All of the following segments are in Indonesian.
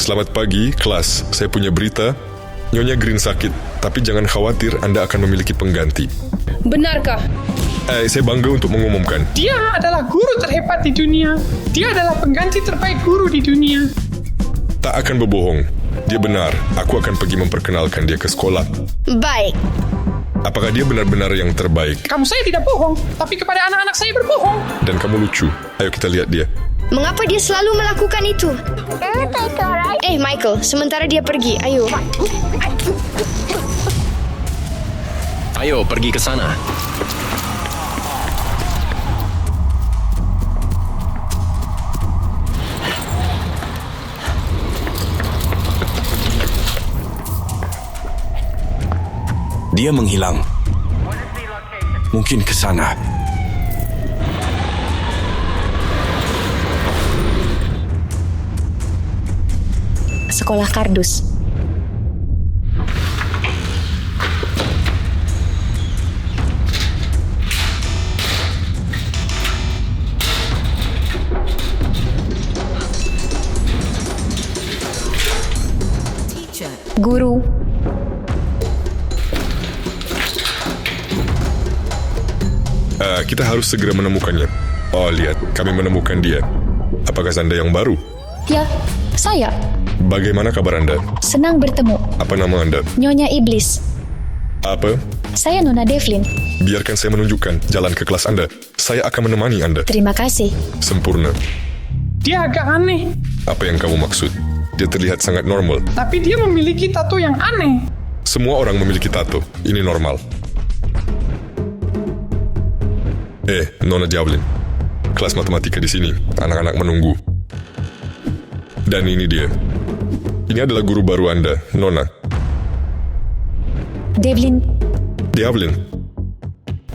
Selamat pagi, kelas. Saya punya berita. Nyonya Green sakit, tapi jangan khawatir, Anda akan memiliki pengganti. Benarkah? Saya bangga untuk mengumumkan. Dia adalah guru terhebat di dunia. Dia adalah pengganti terbaik guru di dunia. Tak akan berbohong. Dia benar. Aku akan pergi memperkenalkan dia ke sekolah. Baik. Apakah dia benar-benar yang terbaik? Kamu saya tidak bohong, tapi kepada anak-anak saya berbohong. Dan kamu lucu. Ayo kita lihat dia. Mengapa dia selalu melakukan itu? Michael, sementara dia pergi, ayo. Ayo, pergi ke sana. Dia menghilang. Mungkin ke sana. Sekolah kardus. Guru. Kita harus segera menemukannya. Oh, lihat. Kami menemukan dia. Apakah Anda yang baru? Ya, saya. Bagaimana kabar Anda? Senang bertemu. Apa nama Anda? Nyonya Iblis. Apa? Saya Nona Devlin. Biarkan saya menunjukkan jalan ke kelas Anda. Saya akan menemani Anda. Terima kasih. Sempurna. Dia agak aneh, Apa yang kamu maksud? Dia terlihat sangat normal. tapi dia memiliki tato yang aneh. Semua orang memiliki tato. Ini normal. Nona Javelin. Kelas matematika di sini. Anak-anak menunggu. Dan ini dia. Ini adalah guru baru Anda, Nona. Devlin. Javelin.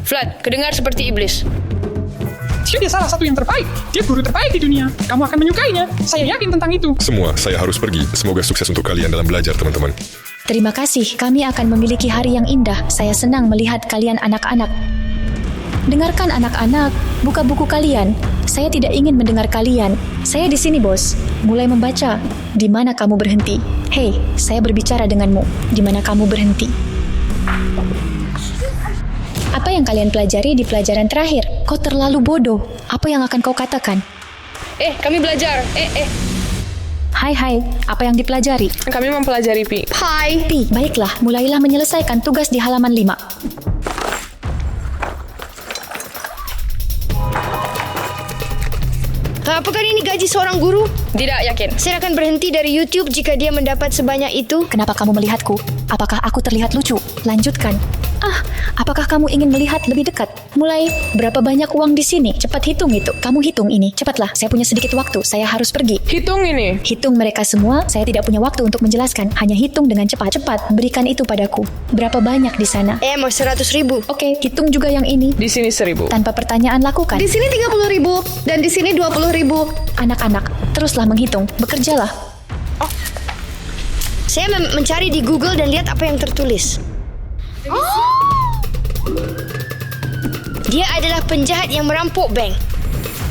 Vlad, kedengar seperti iblis. Dia salah satu yang terbaik. Dia guru terbaik di dunia. Kamu akan menyukainya. Saya yakin tentang itu. Semua, saya harus pergi. Semoga sukses untuk kalian dalam belajar, teman-teman. Terima kasih. Kami akan memiliki hari yang indah. Saya senang melihat kalian anak-anak. Dengarkan anak-anak, buka buku kalian. Saya tidak ingin mendengar kalian. Saya di sini, bos. Mulai membaca. Di mana kamu berhenti? Hei, saya berbicara denganmu. Di mana kamu berhenti? Apa yang kalian pelajari di pelajaran terakhir? Kau terlalu bodoh. Apa yang akan kau katakan? Kami belajar. Hai, apa yang dipelajari? Kami mempelajari Pi. Hai. Pi, baiklah, mulailah menyelesaikan tugas di halaman 5. Apakah ini gaji seorang guru? Tidak yakin. Saya akan berhenti dari YouTube jika dia mendapat sebanyak itu. Kenapa kamu melihatku? Apakah aku terlihat lucu? Lanjutkan. Apakah kamu ingin melihat lebih dekat? Mulai, berapa banyak uang di sini? Cepat hitung itu. Kamu hitung ini. Cepatlah, saya punya sedikit waktu. Saya harus pergi. Hitung ini. Hitung mereka semua. Saya tidak punya waktu untuk menjelaskan. Hanya hitung dengan cepat. Cepat, berikan itu padaku. Berapa banyak di sana? Mau 100.000. Oke, hitung juga yang ini. Di sini 1.000. Tanpa pertanyaan lakukan. Di sini 30.000 dan di sini 20.000. Anak-anak, teruslah menghitung. Bekerjalah. Saya mencari di Google dan lihat apa yang tertulis. Dia adalah penjahat yang merampok bank.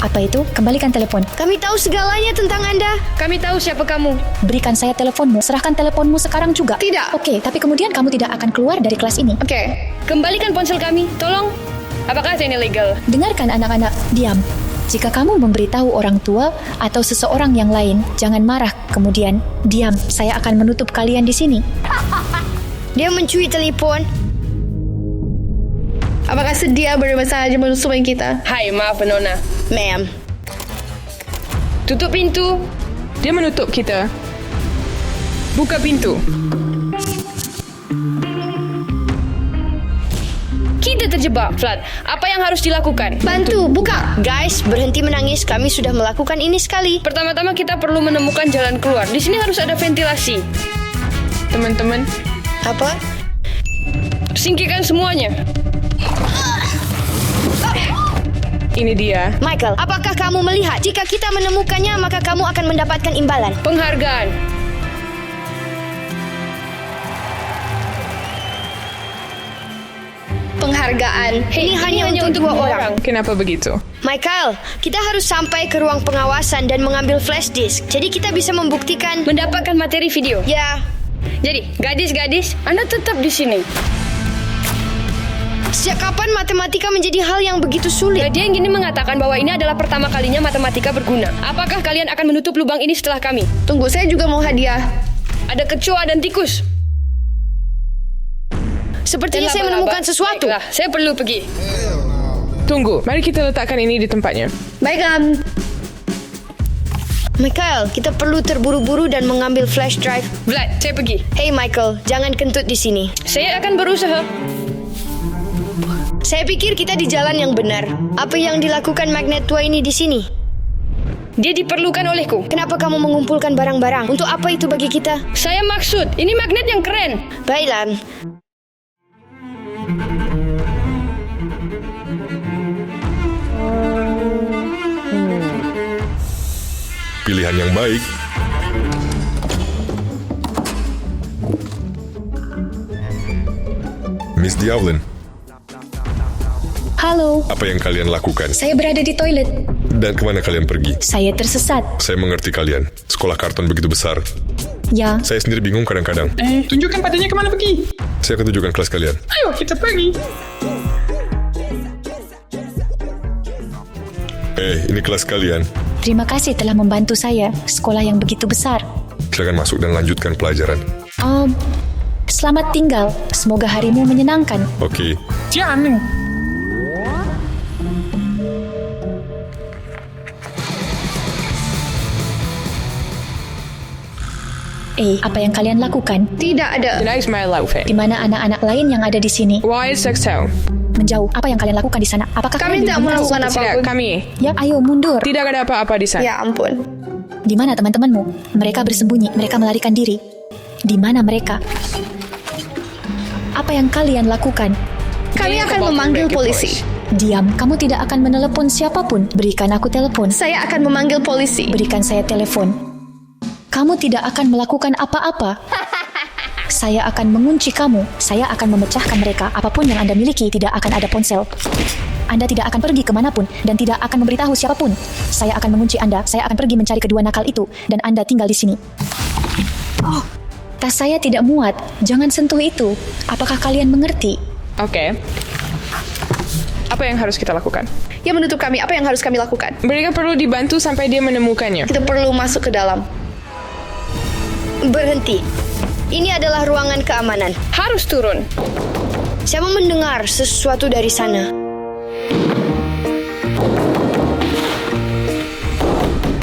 Apa itu? Kembalikan telepon. Kami tahu segalanya tentang Anda. Kami tahu siapa kamu. Berikan saya teleponmu. Serahkan teleponmu sekarang juga. Tidak. Oke, tapi kemudian kamu tidak akan keluar dari kelas ini. Oke. Kembalikan ponsel kami. Tolong. Apakah ini legal? Dengarkan anak-anak, diam. Jika kamu memberitahu orang tua atau seseorang yang lain, jangan marah. Kemudian, diam. Saya akan menutup kalian di sini. Dia mencuri telepon. Apakah sedia berdua saja menusukkan kita? Hai, maaf Nona. Ma'am. Tutup pintu. Dia menutup kita. Buka pintu. Kita terjebak, Vlad. Apa yang harus dilakukan? Bantu, buka. Guys, berhenti menangis. Kami sudah melakukan ini sekali. Pertama-tama kita perlu menemukan jalan keluar. Di sini harus ada ventilasi. Teman-teman, Apa? singkirkan semuanya. Ini dia. Michael, apakah kamu melihat jika kita menemukannya maka kamu akan mendapatkan imbalan? Penghargaan. penghargaan. Ini hanya untuk 2 orang. Kenapa begitu? Michael, kita harus sampai ke ruang pengawasan dan mengambil flash disk. Jadi kita bisa membuktikan. Mendapatkan materi video. Ya, Jadi, gadis-gadis, Anda tetap di sini. sejak kapan matematika menjadi hal yang begitu sulit? Dia ingin mengatakan bahwa ini adalah pertama kalinya matematika berguna. Apakah kalian akan menutup lubang ini setelah kami? Tunggu, saya juga mau hadiah. Ada kecoa dan tikus. Sepertinya Dan saya laba-laba. menemukan sesuatu. Baiklah, saya perlu pergi. Tunggu, mari kita letakkan ini di tempatnya. Baiklah. Michael, kita perlu terburu-buru dan mengambil flash drive. Vlad, saya pergi. Hey Michael, jangan kentut di sini. Saya akan berusaha. Saya pikir kita di jalan yang benar. Apa yang dilakukan magnet tua ini di sini? Dia diperlukan olehku. Kenapa kamu mengumpulkan barang-barang? Untuk apa itu bagi kita? Saya maksud, ini magnet yang keren. Baiklah. Pilihan yang baik. Miss Diavlin, Halo, apa yang kalian lakukan? saya berada di toilet. Dan kemana kalian pergi? Saya tersesat. Saya mengerti kalian. Sekolah karton begitu besar. Ya, Saya sendiri bingung kadang-kadang. Tunjukkan padanya kemana pergi. Saya akan tunjukkan kelas kalian. Ayo, kita pergi. Ini kelas kalian. terima kasih telah membantu saya. Sekolah yang begitu besar. Silakan masuk dan lanjutkan pelajaran. Selamat tinggal. Semoga harimu menyenangkan. Oke. Jangan. Apa yang kalian lakukan? Tidak ada. Tonight's my outfit. Di mana anak-anak lain yang ada di sini? Why is Sextile? Menjauh. Apa yang kalian lakukan di sana? Apakah Kami kalian tidak melakukan Tidak, apapun. kami. Ya, ayo mundur. Tidak ada apa-apa di sana. Ya ampun. Di mana teman-temanmu? Mereka bersembunyi. Mereka melarikan diri. Di mana mereka? Apa yang kalian lakukan? Kami akan memanggil polisi. Diam. Kamu tidak akan menelepon siapapun. Berikan aku telepon. Saya akan memanggil polisi. Berikan saya telepon. Kamu tidak akan melakukan apa-apa. Saya akan mengunci kamu. Saya akan memecahkan mereka. Apapun yang Anda miliki, tidak akan ada ponsel. Anda tidak akan pergi kemanapun dan tidak akan memberitahu siapapun. Saya akan mengunci Anda. Saya akan pergi mencari kedua nakal itu dan Anda tinggal di sini. Tas saya tidak muat. Jangan sentuh itu. Apakah kalian mengerti? Oke. Apa yang harus kita lakukan? Yang menutup kami, apa yang harus kami lakukan? Mereka perlu dibantu sampai dia menemukannya. Kita perlu masuk ke dalam. Berhenti. Ini adalah ruangan keamanan. Harus turun. Saya mau mendengar sesuatu dari sana.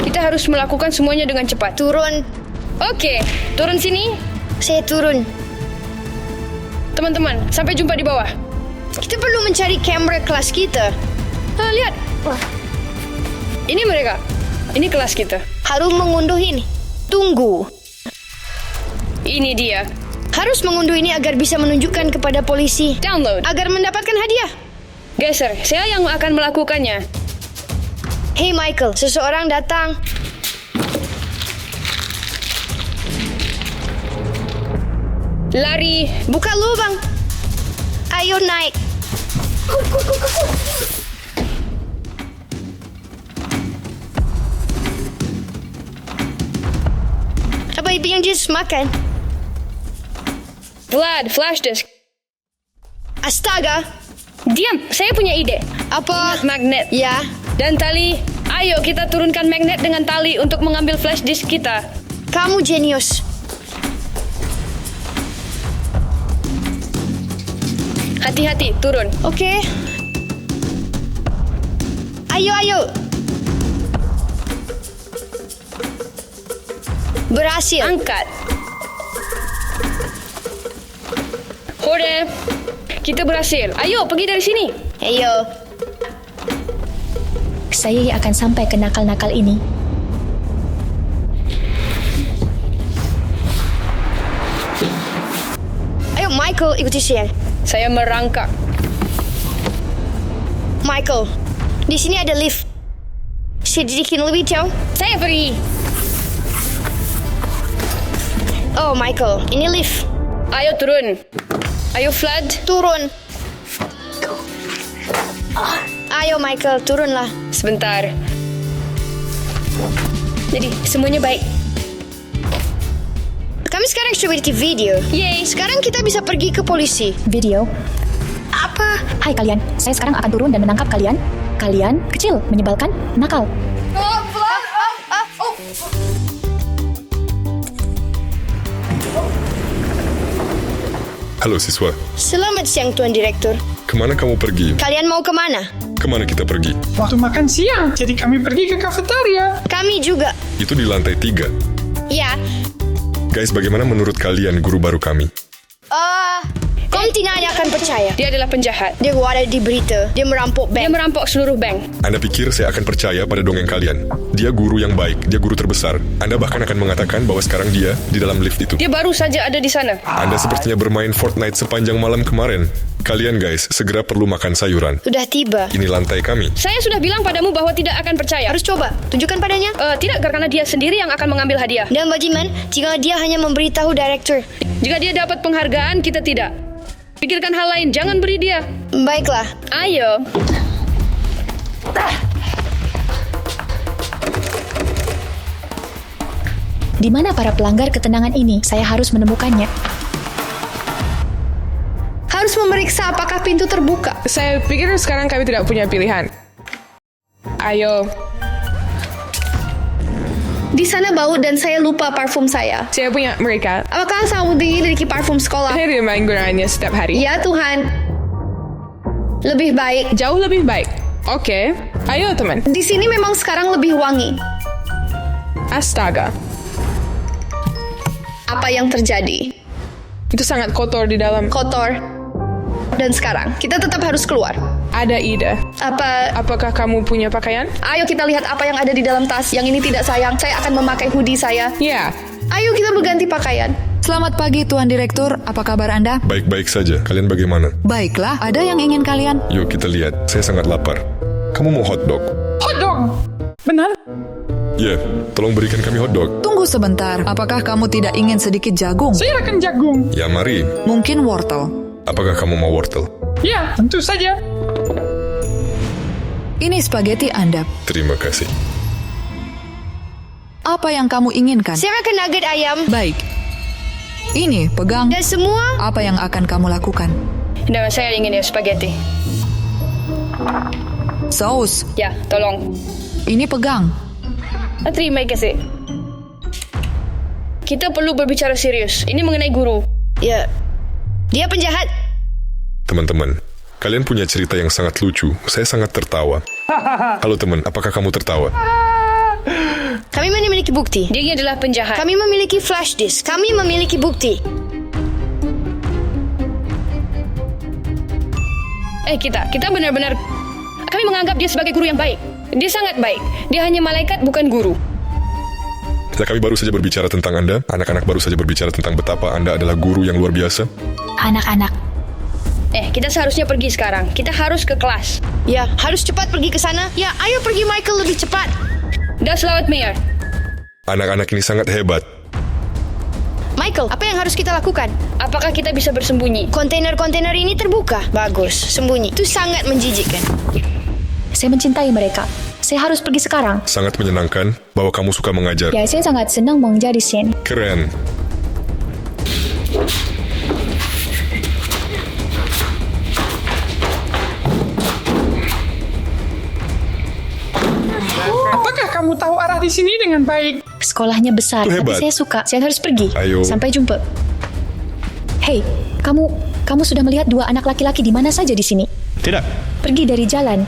Kita harus melakukan semuanya dengan cepat. Turun. Oke, turun sini. Saya turun. Teman-teman, sampai jumpa di bawah. Kita perlu mencari kamera kelas kita. Lihat. Ini mereka. Ini kelas kita. Harus mengunduh ini. Tunggu. Ini dia. Harus mengunduh ini agar bisa menunjukkan kepada polisi. Download. Agar mendapatkan hadiah. Geser, saya yang akan melakukannya. Hey Michael, seseorang datang. Lari. Buka lubang. Ayo naik. Apa itu yang Jis makan? Vlad, flash disk. Astaga. Diam, saya punya ide. Apa? Magnet. Ya. Dan tali. Ayo kita turunkan magnet dengan tali untuk mengambil flash disk kita. Kamu jenius. Hati-hati, turun. Oke. Ayo. Berhasil. Angkat. Hore. Kita berhasil. Ayo, pergi dari sini. Ayo. Saya akan sampai ke nakal-nakal ini. Ayo Michael, ikuti saya. Saya merangkak. Michael, di sini ada lift. Sedikit lebih jauh. Saya pergi. Oh Michael, ini lift. Ayo turun. Ayo Vlad. Turun. Ayo Michael, turunlah. Sebentar. Jadi, semuanya baik. Kami sekarang sudah memiliki video. Yeay. Sekarang kita bisa pergi ke polisi. Video. Apa? Hai kalian, saya sekarang akan turun dan menangkap kalian. Kalian kecil, menyebalkan, nakal. Halo siswa, Selamat siang Tuan Direktur. kemana kamu pergi? Kalian mau kemana? Kemana kita pergi? Waktu makan siang, jadi kami pergi ke kafetaria. Kami juga. Itu di lantai 3. Ya. Guys, bagaimana menurut kalian guru baru kami? Kau tidak hanya akan percaya. Dia adalah penjahat. Dia ada di berita. Dia merampok Dia bank. merampok seluruh bank. Anda pikir saya akan percaya pada dongeng kalian? Dia guru yang baik, dia guru terbesar. Anda bahkan akan mengatakan bahwa sekarang dia di dalam lift itu. Dia baru saja ada di sana. Anda sepertinya bermain Fortnite sepanjang malam kemarin. Kalian guys, segera perlu makan sayuran. Sudah tiba. Ini lantai kami. Saya sudah bilang padamu bahwa tidak akan percaya. Harus coba. Tunjukkan padanya. Tidak, karena dia sendiri yang akan mengambil hadiah. Dan bagaimana jika dia hanya memberitahu direktur? Jika dia dapat penghargaan, kita tidak. Pikirkan hal lain, jangan beri dia. Baiklah. Ayo. Di mana para pelanggar ketenangan ini? Saya harus menemukannya. Harus memeriksa apakah pintu terbuka. Saya pikir sekarang kami tidak punya pilihan. Ayo, Di sana bau dan saya lupa parfum saya. saya punya mereka. Apakah kamu memiliki parfum sekolah? Saya tidak main gunaannya setiap hari. Ya Tuhan. Lebih baik. Jauh lebih baik. Oke, ayo teman. Di sini memang sekarang lebih wangi. Astaga, Apa yang terjadi? itu sangat kotor di dalam. Kotor. Dan sekarang, kita tetap harus keluar. Ada ide. Apakah kamu punya pakaian? Ayo kita lihat apa yang ada di dalam tas. Yang ini tidak sayang. Saya akan memakai hoodie saya. Ya, Ayo kita berganti pakaian. Selamat pagi Tuan Direktur, apa kabar Anda? Baik-baik saja. Kalian bagaimana? Baiklah, ada yang ingin kalian? Yuk kita lihat. Saya sangat lapar. Kamu mau hotdog? Hotdog. Benar? Ya, tolong berikan kami hotdog. Tunggu sebentar, apakah kamu tidak ingin sedikit jagung? Saya akan jagung. Ya mari. Mungkin wortel. Apakah kamu mau wortel? Ya, tentu saja. Ini spaghetti Anda. Terima kasih. Apa yang kamu inginkan? Saya makan nugget ayam. Baik. Ini, pegang. Dan semua. Apa yang akan kamu lakukan? Dan saya ingin ya spaghetti. Saus. Ya, tolong. Ini pegang. Terima kasih. Kita perlu berbicara serius. Ini mengenai guru. Ya. Dia penjahat. Teman-teman, kalian punya cerita yang sangat lucu. Saya sangat tertawa. Halo teman, apakah kamu tertawa? Kami memiliki bukti. Dia adalah penjahat. Kami memiliki flash disk. Kami memiliki bukti. Kita benar-benar... Kami menganggap dia sebagai guru yang baik. Dia sangat baik. Dia hanya malaikat, bukan guru. Ya, kami baru saja berbicara tentang Anda. Anak-anak baru saja berbicara tentang betapa Anda adalah guru yang luar biasa. Anak-anak. Kita seharusnya pergi sekarang. Kita harus ke kelas. Ya, harus cepat pergi ke sana. Ya, ayo pergi Michael lebih cepat. Das laut Mayor. Anak-anak ini sangat hebat. Michael, apa yang harus kita lakukan? Apakah kita bisa bersembunyi? Kontainer-kontainer ini terbuka. Bagus, sembunyi. Itu sangat menjijikkan. Saya mencintai mereka. Saya harus pergi sekarang. Sangat menyenangkan bahwa kamu suka mengajar. Ya, saya sangat senang mengajar di sini. Keren. Apakah kamu tahu arah di sini dengan baik? Sekolahnya besar, Itu tapi hebat. saya suka. Saya harus pergi. Ayo. Sampai jumpa. Hei, kamu sudah melihat dua anak laki-laki di mana saja di sini? Tidak. Pergi dari jalan.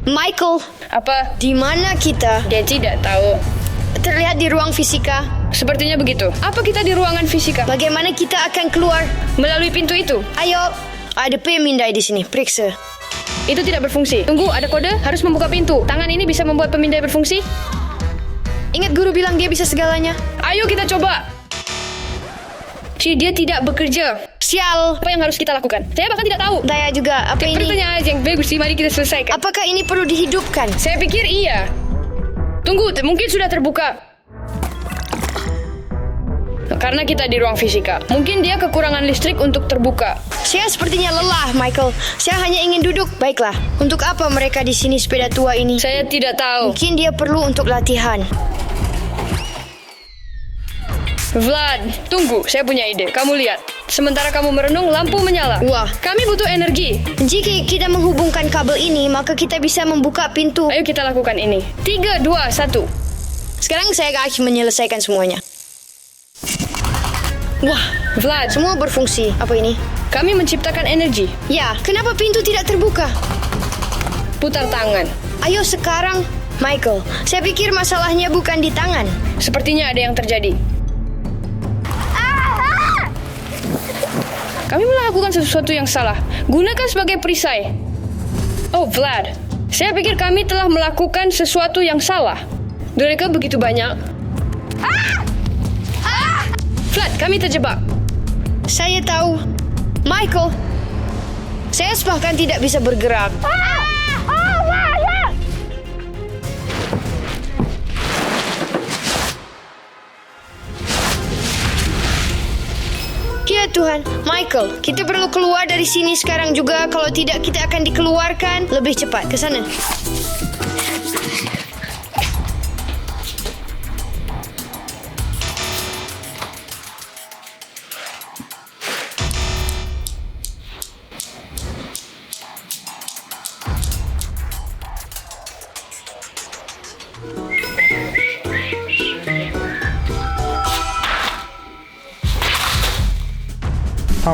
Michael, Apa? di mana kita? Dia tidak tahu. Terlihat di ruang fisika. Sepertinya begitu. Apa kita di ruangan fisika? Bagaimana kita akan keluar? Melalui pintu itu. Ayo, ada pemindai di sini. Periksa. Itu tidak berfungsi. Tunggu, ada kode. Harus membuka pintu. Tangan ini bisa membuat pemindai berfungsi? Ingat guru bilang dia bisa segalanya. Ayo kita coba. Dia tidak bekerja. Sial. Apa yang harus kita lakukan? Saya bahkan tidak tahu. Saya juga. Apa ini? Pertanyaan yang bagus sih, mari kita selesaikan. Apakah ini perlu dihidupkan? Saya pikir iya. Tunggu, mungkin sudah terbuka. Karena kita di ruang fisika. Mungkin dia kekurangan listrik untuk terbuka. Saya sepertinya lelah, Michael. Saya hanya ingin duduk. Baiklah. Untuk apa mereka di sini sepeda tua ini? Saya tidak tahu. Mungkin dia perlu untuk latihan. Vlad, tunggu. Saya punya ide. Kamu lihat. Sementara kamu merenung, lampu menyala. Wah. Kami butuh energi. Jika kita menghubungkan kabel ini, maka kita bisa membuka pintu. Ayo kita lakukan ini. 3, 2, 1. Sekarang saya akan menyelesaikan semuanya. Wah, Vlad, semua berfungsi. Apa ini? kami menciptakan energi. Ya, kenapa pintu tidak terbuka? Putar tangan. Ayo sekarang, Michael. Saya pikir masalahnya bukan di tangan. Sepertinya ada yang terjadi. Kami melakukan sesuatu yang salah. Gunakan sebagai perisai. Oh, Vlad. Saya pikir kami telah melakukan sesuatu yang salah. Mereka begitu banyak. Vlad, kami terjebak. Saya tahu. Michael, saya bahkan tidak bisa bergerak. Ya Tuhan, Michael, kita perlu keluar dari sini sekarang juga. Kalau tidak, kita akan dikeluarkan lebih cepat. Ke sana.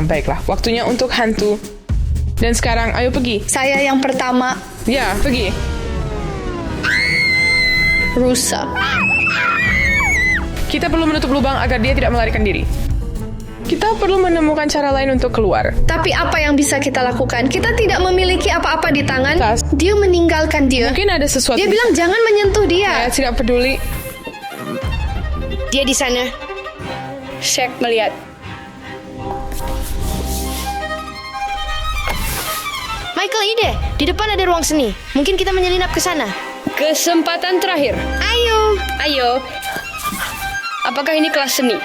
Baiklah, waktunya untuk hantu. Dan sekarang, ayo pergi. Saya yang pertama. Ya, pergi. Rusa. Kita perlu menutup lubang agar dia tidak melarikan diri. Kita perlu menemukan cara lain untuk keluar. Tapi apa yang bisa kita lakukan? Kita tidak memiliki apa-apa di tangan. Tas. Dia meninggalkan dia. Mungkin ada sesuatu. Dia bilang jangan menyentuh dia. Saya tidak peduli. Dia di sana. Shaq melihat. Michael, ide. Di depan ada ruang seni. Mungkin kita menyelinap ke sana. Kesempatan terakhir. Ayo. Ayo. Apakah ini kelas seni?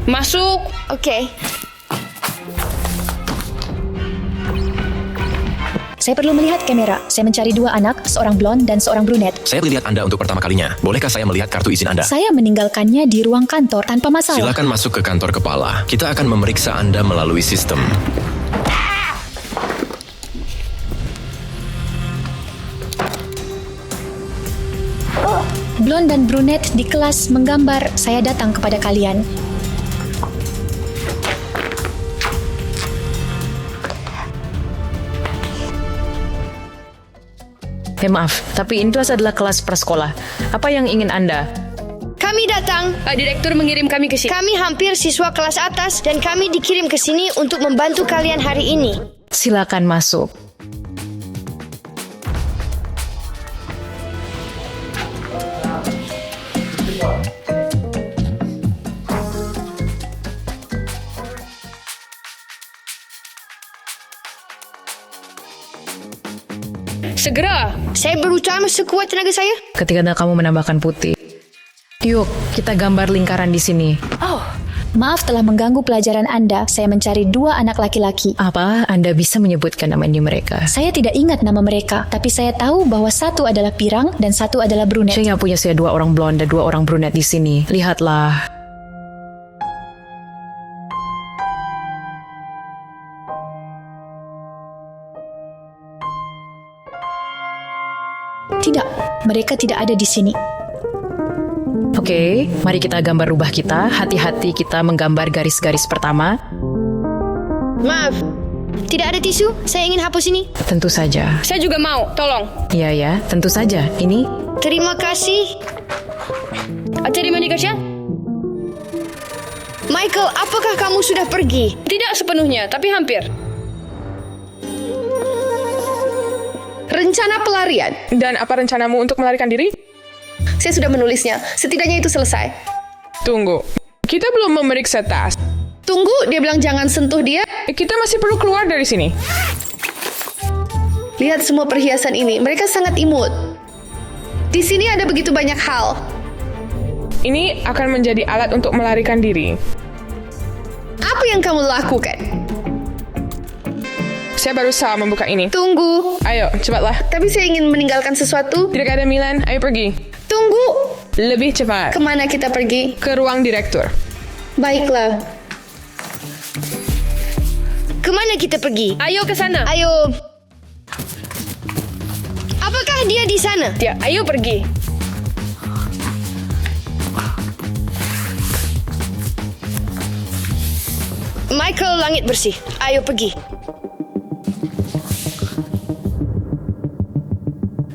Masuk. Oke. Saya perlu melihat kamera. Saya mencari 2 anak, seorang blond dan seorang brunet. Saya melihat Anda untuk pertama kalinya. Bolehkah saya melihat kartu izin Anda? Saya meninggalkannya di ruang kantor tanpa masalah. Silakan masuk ke kantor kepala. Kita akan memeriksa Anda melalui sistem. Blond dan brunet di kelas menggambar. Saya datang kepada kalian. Maaf, tapi ini kelas adalah kelas prasekolah. Apa yang ingin Anda? Kami datang. Direktur mengirim kami ke sini. Kami hampir siswa kelas atas dan kami dikirim ke sini untuk membantu kalian hari ini. Silakan masuk. Segera. Saya berusaha sekuat tenaga saya. Ketika kamu menambahkan putih. Yuk, kita gambar lingkaran di sini. Maaf telah mengganggu pelajaran Anda. Saya mencari 2 anak laki-laki. Apa? Anda bisa menyebutkan nama ini mereka? Saya tidak ingat nama mereka, tapi saya tahu bahwa satu adalah pirang dan satu adalah brunet. Saya punya 2 orang blond dan 2 orang brunet di sini. Lihatlah. Tidak, mereka tidak ada di sini. Oke, mari kita gambar rubah kita. Hati-hati kita menggambar garis-garis pertama. Maaf, tidak ada tisu. Saya ingin hapus ini. Tentu saja. Saya juga mau, tolong. Iya ya, tentu saja. Ini. Terima kasih. Terima kasih. Michael, apakah kamu sudah pergi? Tidak sepenuhnya, tapi hampir. Rencana pelarian. Dan apa rencanamu untuk melarikan diri? Saya sudah menulisnya. Setidaknya itu selesai. Tunggu. Kita belum memeriksa tas. Tunggu, dia bilang jangan sentuh dia. Kita masih perlu keluar dari sini. Lihat semua perhiasan ini. Mereka sangat imut. Di sini ada begitu banyak hal. Ini akan menjadi alat untuk melarikan diri. Apa yang kamu lakukan? Saya berusaha membuka ini. Tunggu. Ayo, cepatlah. Tapi saya ingin meninggalkan sesuatu. Tidak ada Milan, ayo pergi. Tunggu. Lebih cepat. Kemana kita pergi? Ke ruang direktur. Baiklah. Kemana kita pergi? Ayo ke sana. Ayo. Apakah dia di sana? Ya, ayo pergi. Michael, langit bersih. Ayo pergi.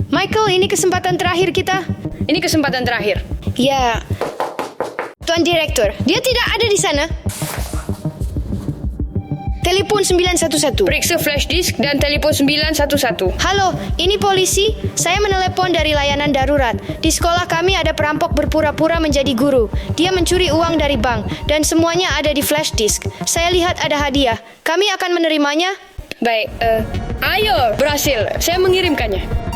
Michael, ini kesempatan terakhir kita. Ini kesempatan terakhir. Ya. Tuan Direktur, dia tidak ada di sana. Telepon 911. Periksa flash disk dan telepon 911. Halo, ini polisi. Saya menelepon dari layanan darurat. Di sekolah kami ada perampok berpura-pura menjadi guru. Dia mencuri uang dari bank dan semuanya ada di flash disk. Saya lihat ada hadiah. Kami akan menerimanya. Baik, ayo, berhasil. Saya mengirimkannya.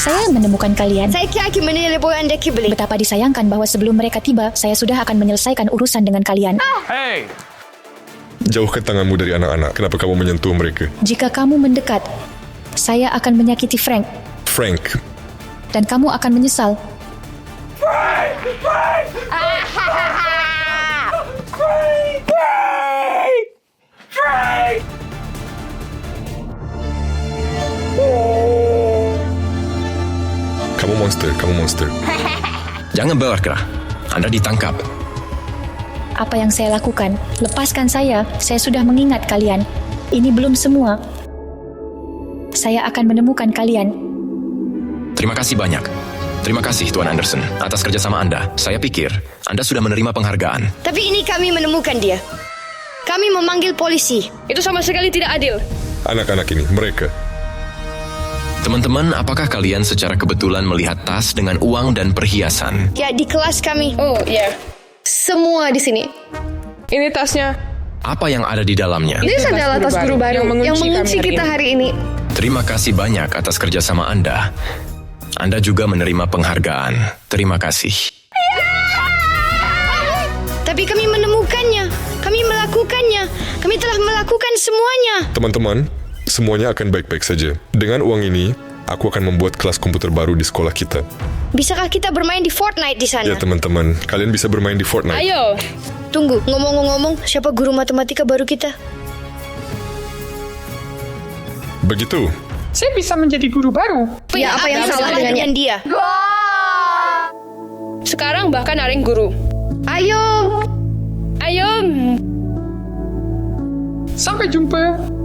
Saya menemukan kalian. Saya kira menelepon Anda kembali. Betapa disayangkan bahwa sebelum mereka tiba, saya sudah akan menyelesaikan urusan dengan kalian. Jauhkan tanganmu dari anak-anak. Kenapa kamu menyentuh mereka? Jika kamu mendekat, saya akan menyakiti Frank. Frank, Dan kamu akan menyesal. kamu monster. Jangan bergerak. Anda ditangkap. Apa yang saya lakukan? Lepaskan saya sudah mengingat kalian. Ini belum semua. Saya akan menemukan kalian. Terima kasih banyak. Terima kasih, Tuan Anderson, atas kerjasama Anda. Saya pikir Anda sudah menerima penghargaan. Tapi ini kami menemukan dia. Kami memanggil polisi. Itu sama sekali tidak adil. Anak-anak ini, mereka. Teman-teman, apakah kalian secara kebetulan melihat tas dengan uang dan perhiasan? Ya, di kelas kami. Oh, ya. Semua di sini. Ini tasnya. Apa yang ada di dalamnya? Ini adalah tas guru baru yang mengunci kita hari ini. Terima kasih banyak atas kerjasama Anda. Anda juga menerima penghargaan. Terima kasih. Tapi kami menemukannya. Kami melakukannya. Kami telah melakukan semuanya. Teman-teman, semuanya akan baik-baik saja. Dengan uang ini, aku akan membuat kelas komputer baru di sekolah kita. Bisakah kita bermain di Fortnite di sana? Ya teman-teman, kalian bisa bermain di Fortnite. Ayo. Tunggu, ngomong-ngomong, siapa guru matematika baru kita? Begitu. Saya bisa menjadi guru baru. Ya, apa yang salah dengannya? dengan dia? Sekarang bahkan ada yang guru. Ayo. Ayo. Sampai jumpa.